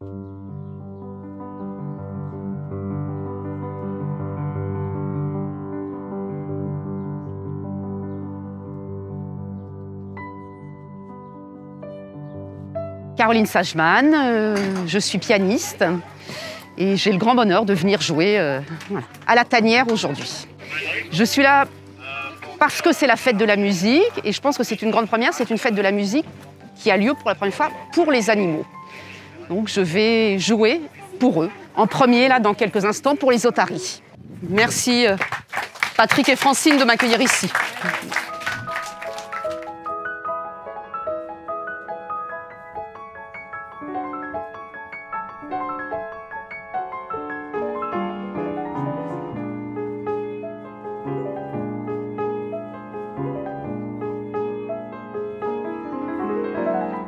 Caroline Sageman, je suis pianiste et j'ai le grand bonheur de venir jouer à la Tanière aujourd'hui. Je suis là parce que c'est la fête de la musique et je pense que c'est une grande première, c'est une fête de la musique qui a lieu pour la première fois pour les animaux. Donc je vais jouer pour eux, en premier là dans quelques instants pour les otaries. Merci Patrick et Francine de m'accueillir ici.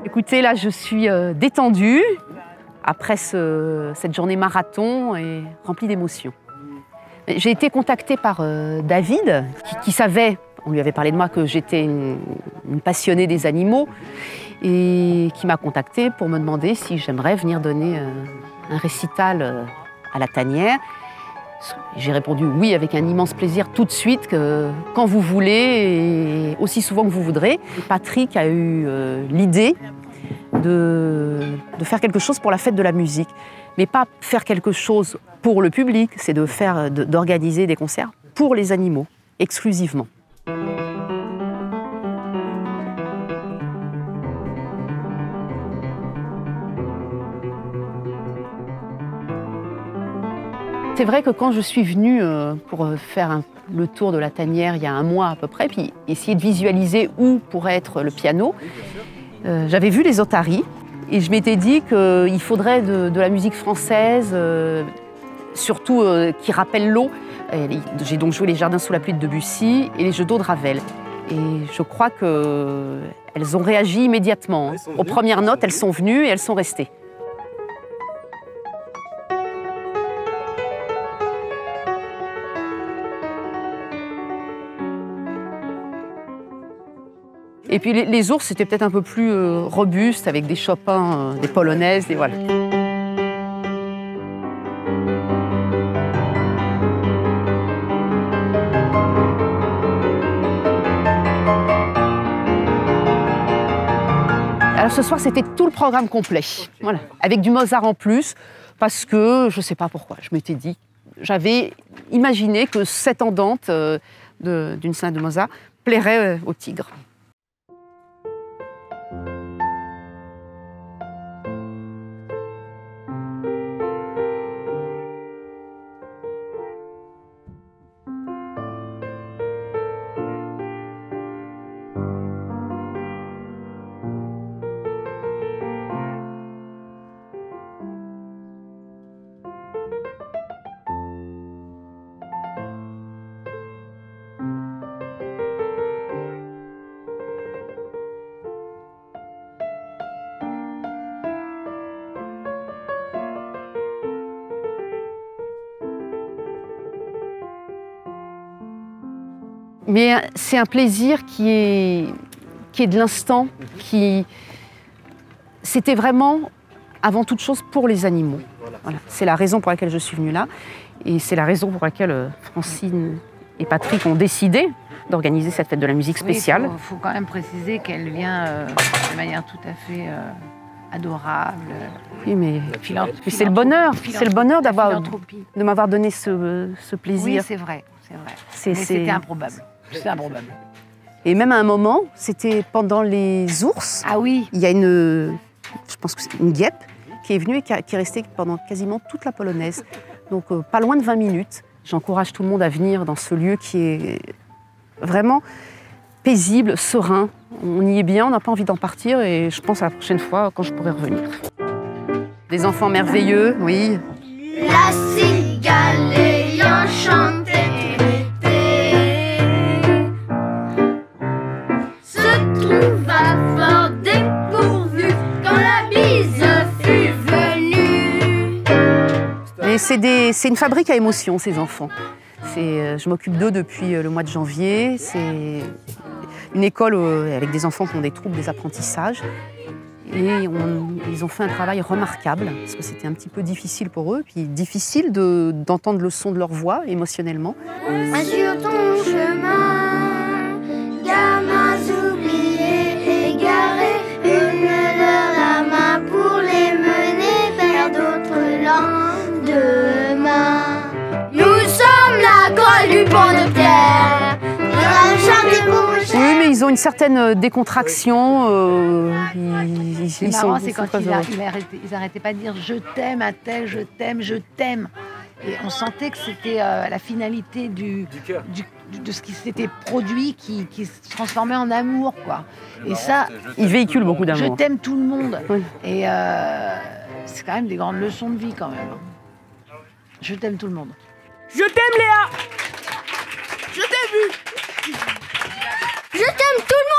Écoutez, là, je suis détendue après cette journée marathon et remplie d'émotions. J'ai été contactée par David, qui savait, on lui avait parlé de moi, que j'étais une passionnée des animaux, et qui m'a contactée pour me demander si j'aimerais venir donner un récital à la Tanière. J'ai répondu oui avec un immense plaisir tout de suite, quand vous voulez et aussi souvent que vous voudrez. Et Patrick a eu l'idée de faire quelque chose pour la fête de la musique. Mais pas faire quelque chose pour le public, c'est d'organiser des concerts pour les animaux, exclusivement. C'est vrai que quand je suis venue pour faire le tour de la Tanière il y a un mois à peu près, puis essayer de visualiser où pourrait être le piano, j'avais vu les otaries et je m'étais dit qu'il faudrait de la musique française, surtout qui rappelle l'eau. J'ai donc joué les Jardins sous la pluie de Debussy et les Jeux d'eau de Ravel. Et je crois qu'elles ont réagi immédiatement. Aux premières notes, elles sont venues et elles sont restées. Et puis les ours, c'était peut-être un peu plus robuste, avec des Chopin, des polonaises, et voilà. Alors ce soir, c'était tout le programme complet, voilà, avec du Mozart en plus, parce que, je ne sais pas pourquoi, je m'étais dit, j'avais imaginé que cette andante d'une sonate de Mozart plairait au tigre. Mais c'est un plaisir qui est de l'instant, c'était vraiment, avant toute chose, pour les animaux. Voilà. C'est la raison pour laquelle je suis venue là, et c'est la raison pour laquelle Francine et Patrick ont décidé d'organiser cette fête de la musique spéciale. Il faut quand même préciser qu'elle vient de manière tout à fait adorable. Oui, mais c'est le bonheur, de m'avoir donné ce plaisir. Oui, c'est vrai, c'est vrai. Mais c'était improbable. C'est improbable. Et même à un moment, c'était pendant les ours. Ah oui. Il y a je pense que c'est une guêpe qui est venue et qui est restée pendant quasiment toute la polonaise. Donc pas loin de 20 minutes. J'encourage tout le monde à venir dans ce lieu qui est vraiment paisible, serein. On y est bien, on n'a pas envie d'en partir et je pense à la prochaine fois quand je pourrai revenir. Des enfants merveilleux, oui. La cigale ayant chanté. C'est une fabrique à émotions, ces enfants. Je m'occupe d'eux depuis le mois de janvier. C'est une école avec des enfants qui ont des troubles des apprentissages. Et ils ont fait un travail remarquable, parce que c'était un petit peu difficile pour eux, puis difficile d'entendre le son de leur voix émotionnellement. Sur ton chemin, gamins oubliés, égarés, donne-leur la main pour les mener vers d'autres lendemains. Nous sommes la colle du pont de pierre, oui, mais ils ont une certaine décontraction. C'est marrant, c'est quand ils arrêtaient pas de dire « je t'aime à tel, je t'aime, je t'aime ». Et on sentait que c'était la finalité de ce qui s'était produit qui se transformait en amour, quoi. Et ça, ils véhiculent beaucoup d'amour. Je t'aime tout le monde. Oui. Et c'est quand même des grandes leçons de vie, quand même. Je t'aime tout le monde. Je t'aime, Léa. Je t'ai vu. Je t'aime tout le monde.